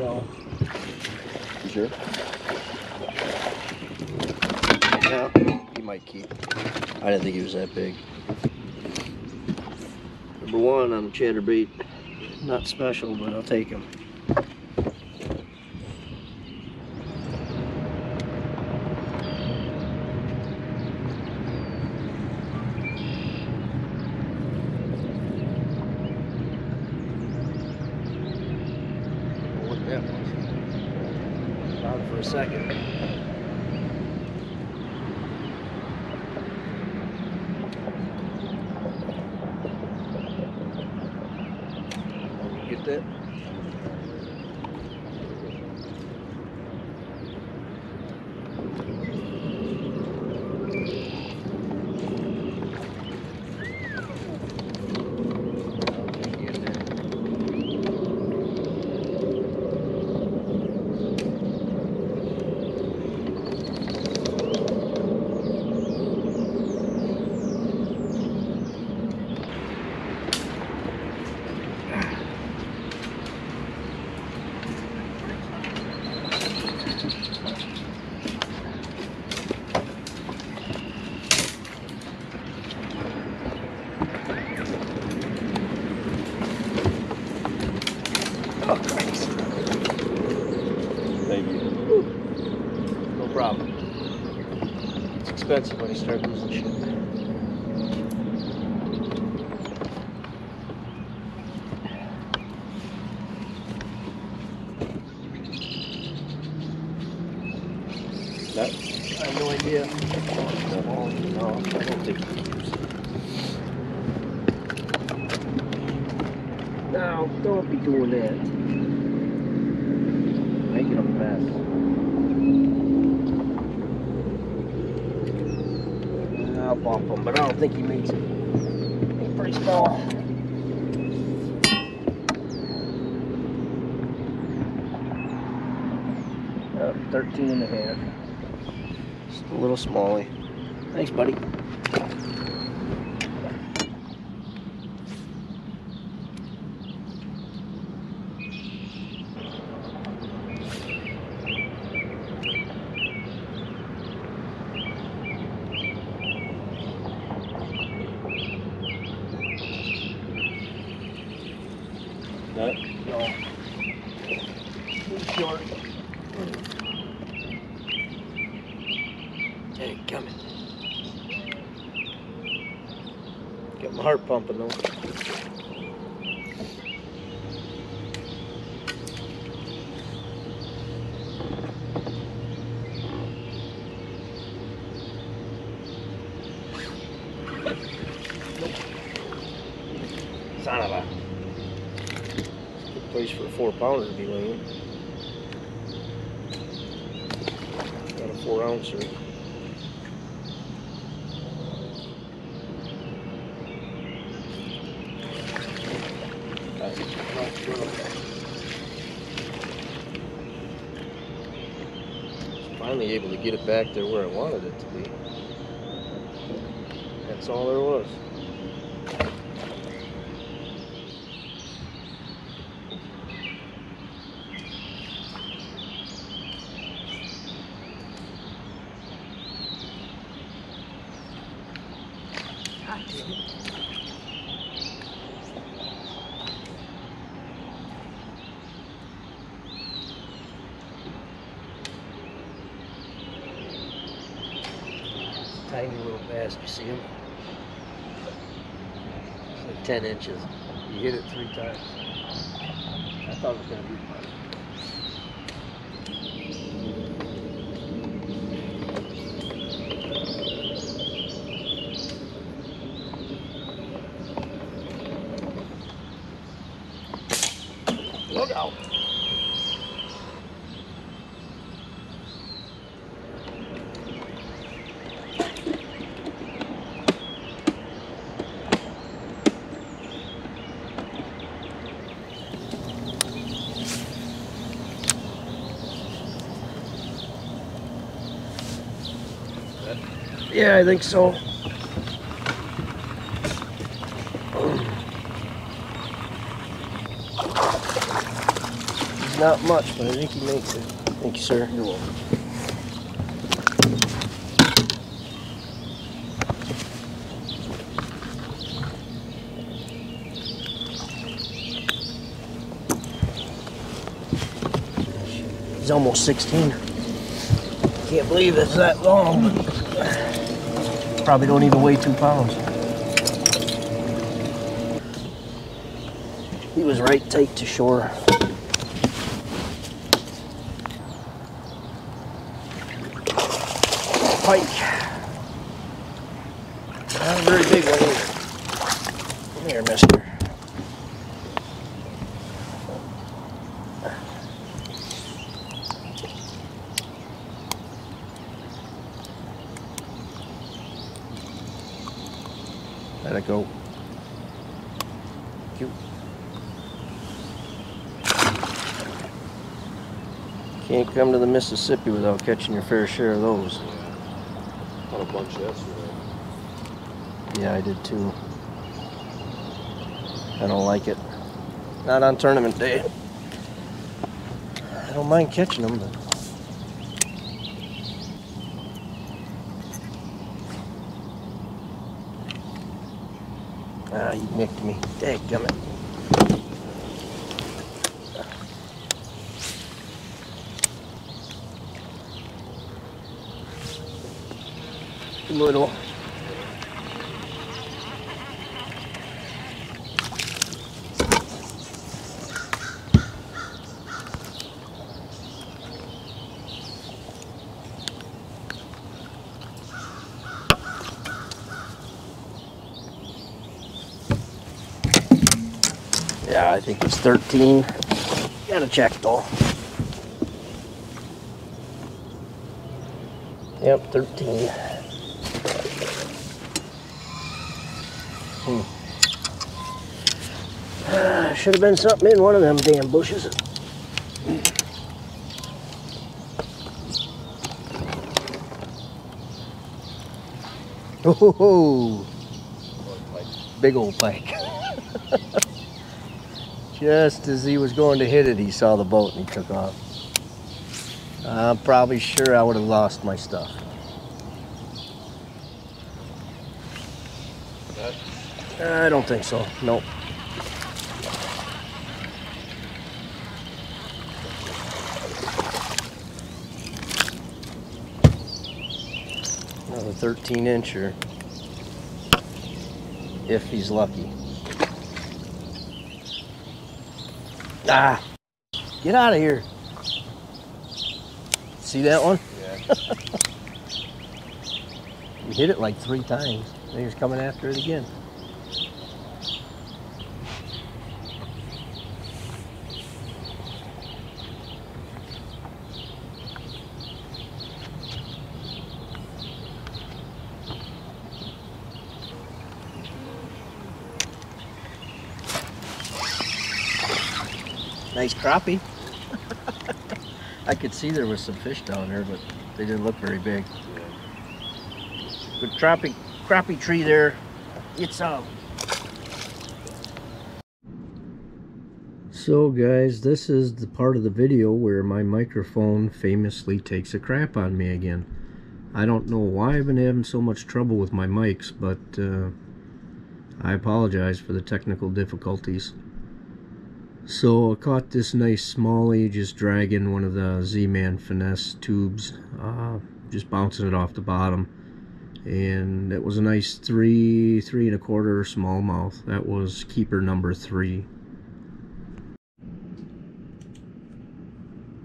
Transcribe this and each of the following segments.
No. You sure? Yeah, he might keep. I didn't think he was that big. Number one on chatterbait. Not special, but I'll take him. What that was. On for a second. Get that? Oh, Christ. Thank you. No problem. It's expensive when you start losing shit. That? I have no idea. No, I don't think you can use it. Now, don't be doing that. Making a mess. I'll bump him, but I don't think he makes it. He's pretty small. 13 and a half. Just a little smallie. Thanks, buddy. That? No. Too short. Hey, coming. Got my heart pumping though. Nope. Son of a. Good place for a 4-pounder to be laying. Got a 4-ouncer. Finally able to get it back there where I wanted it to be. That's all there was. God damn it. Tiny little bass, you see him? It's like 10 inches. You hit it 3 times. I thought it was going to be fun. Look out! Yeah, I think so. He's not much, but I think he makes it. Thank you, sir. You're welcome. He's almost 16. Can't believe it's that long. Probably don't even weigh 2 pounds. He was right tight to shore. Pike. Not a very big one either. Come here, mister. Let it go. Cute. Can't come to the Mississippi without catching your fair share of those. Caught a bunch yesterday. Yeah, I did too. I don't like it. Not on tournament day. I don't mind catching them, but ah, you nicked me. Dadgummit. Little. Yeah, I think it's 13. Gotta check though. Yep, 13. Should have been something in one of them damn bushes. Oh, big old pike. Just as he was going to hit it, he saw the boat and he took off. I'm probably sure I would have lost my stuff. I don't think so. Nope. Another 13-incher, if he's lucky. Ah! Get out of here! See that one? Yeah. You hit it like 3 times. Then he's coming after it again. Nice crappie. I could see there was some fish down there, but they didn't look very big. Good crappie tree there. It's out. So guys, this is the part of the video where my microphone famously takes a crap on me again. I don't know why I've been having so much trouble with my mics, but I apologize for the technical difficulties. So I caught this nice smallie, just dragging one of the Z-Man finesse tubes, just bouncing it off the bottom, and it was a nice 3 1/4 smallmouth. That was keeper number 3.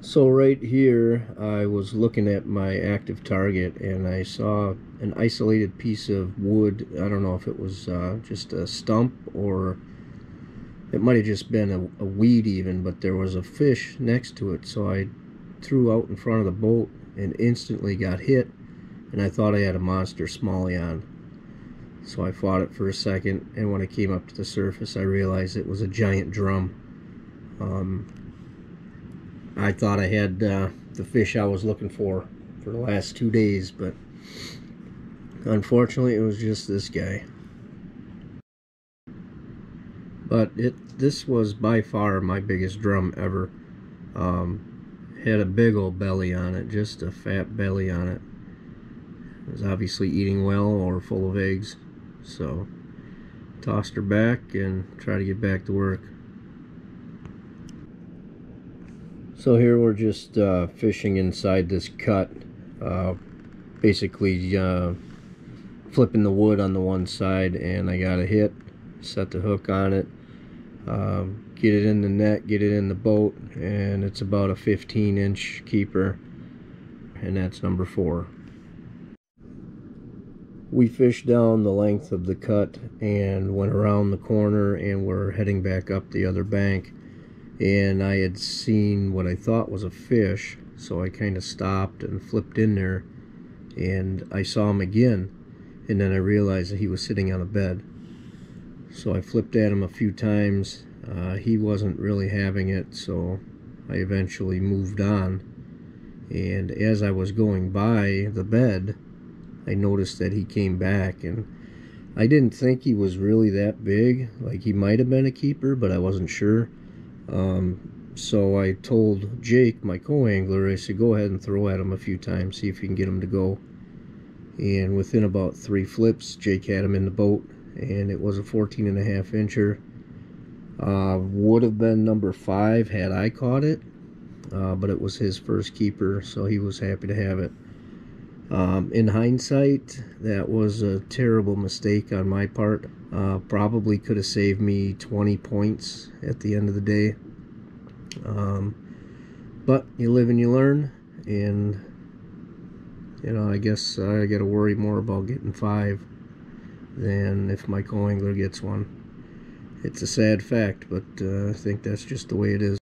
So right here I was looking at my active target and I saw an isolated piece of wood. I don't know if it was just a stump or it might have just been a weed even, but there was a fish next to it, so I threw out in front of the boat and instantly got hit, and I thought I had a monster smallie on. So I fought it for a second, and when I came up to the surface I realized it was a giant drum. I thought I had the fish I was looking for the last 2 days, but unfortunately it was just this guy. But this was by far my biggest drum ever. Had a big old belly on it, just a fat belly on it. It was obviously eating well or full of eggs. So tossed her back and tried to get back to work. So here we're just fishing inside this cut, basically flipping the wood on the one side, and I got a hit, set the hook on it, get it in the net, get it in the boat, and it's about a 15-inch keeper, and that's number 4. We fished down the length of the cut and went around the corner, and we're heading back up the other bank, and I had seen what I thought was a fish, so I kind of stopped and flipped in there, and I saw him again, and then I realized that he was sitting on a bed. So I flipped at him a few times. He wasn't really having it, so I eventually moved on, and as I was going by the bed, I noticed that he came back, and I didn't think he was really that big. Like, he might have been a keeper, but I wasn't sure. So I told Jake, my co-angler, I said, go ahead and throw at him a few times, see if you can get him to go. And within about 3 flips, Jake had him in the boat, and it was a 14.5 incher. Would have been number 5 had I caught it, but it was his first keeper, so he was happy to have it. In hindsight, that was a terrible mistake on my part. Probably could have saved me 20 points at the end of the day. But you live and you learn, and you know, I guess I got to worry more about getting 5 than if my co-angler gets one. It's a sad fact, but I think that's just the way it is.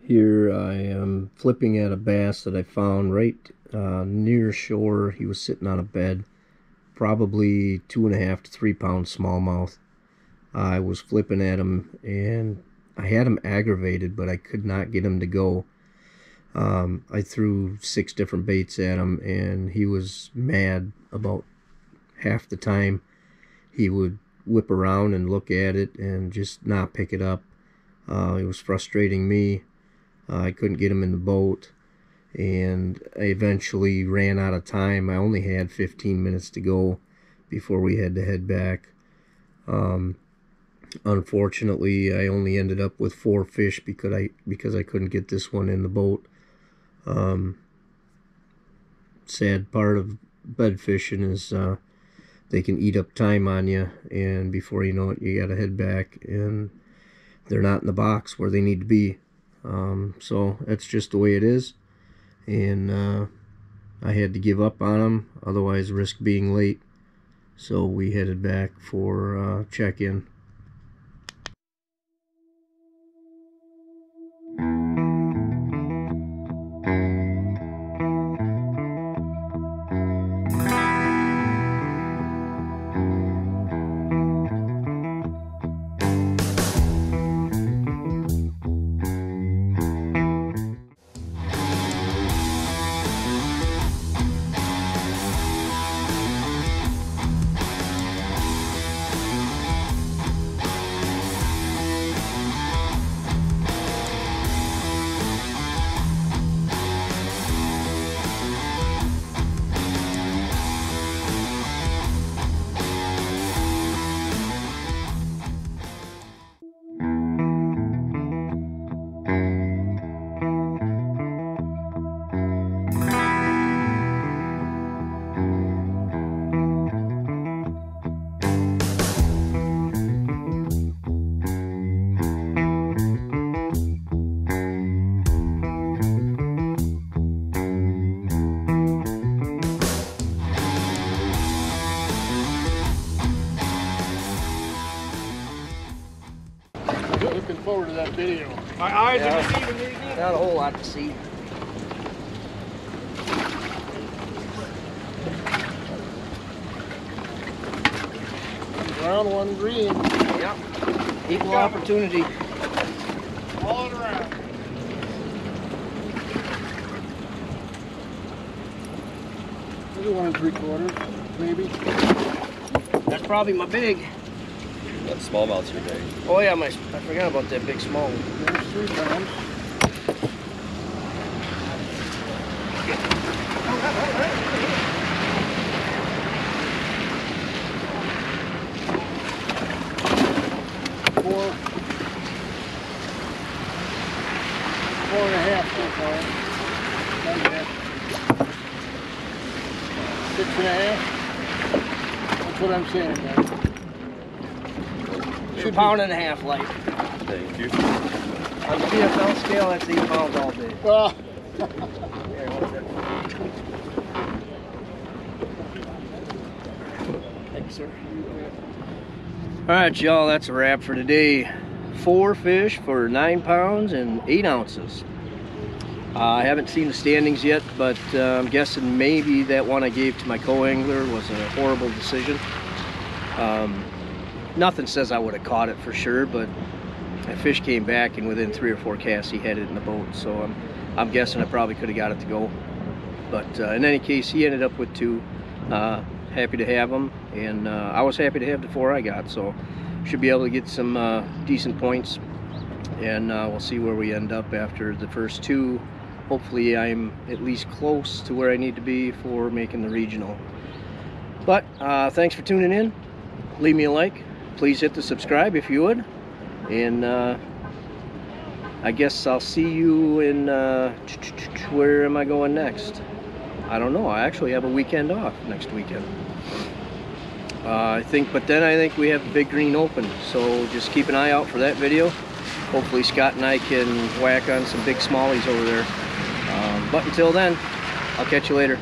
Here I am flipping at a bass that I found right near shore. He was sitting on a bed, probably 2.5 to 3 pound smallmouth. I was flipping at him, and I had him aggravated, but I could not get him to go. I threw 6 different baits at him, and he was mad about half the time. He would whip around and look at it and just not pick it up. It was frustrating me. I couldn't get him in the boat, and I eventually ran out of time. I only had 15 minutes to go before we had to head back. Unfortunately, I only ended up with 4 fish because I couldn't get this one in the boat. Sad part of bed fishing is they can eat up time on you, and before you know it, you gotta head back, and they're not in the box where they need to be. So that's just the way it is, and I had to give up on them, otherwise risk being late. So we headed back for check-in. Looking forward to that video. My eyes are deceiving me again. Not a whole lot to see. Brown, one green. Yep. Equal opportunity. All around. Maybe 1 3/4, maybe. That's probably my big. That smallmouth's your big. Oh yeah, I forgot about that big small one. There's 3 pounds. and a half. That's what I'm saying, man. You're a pound and a half light. Thank you. On the BFL scale, that's 8 pounds all day. Oh. Thank you, sir. All right, y'all, that's a wrap for today. 4 fish for 9 pounds and 8 ounces. I haven't seen the standings yet, but I'm guessing maybe that one I gave to my co-angler was a horrible decision. Nothing says I would have caught it for sure, but that fish came back, and within 3 or 4 casts he had it in the boat, so I'm guessing I probably could have got it to go. But in any case, he ended up with 2. Happy to have them, and I was happy to have the 4 I got, so should be able to get some decent points, and we'll see where we end up after the first 2. Hopefully I'm at least close to where I need to be for making the regional. But thanks for tuning in. Leave me a like. Please hit the subscribe if you would, and I guess I'll see you in where am I going next? I don't know. I actually have a weekend off next weekend. I think we have the Big Green Open, so just keep an eye out for that video. Hopefully Scott and I can whack on some big smallies over there. But until then, I'll catch you later.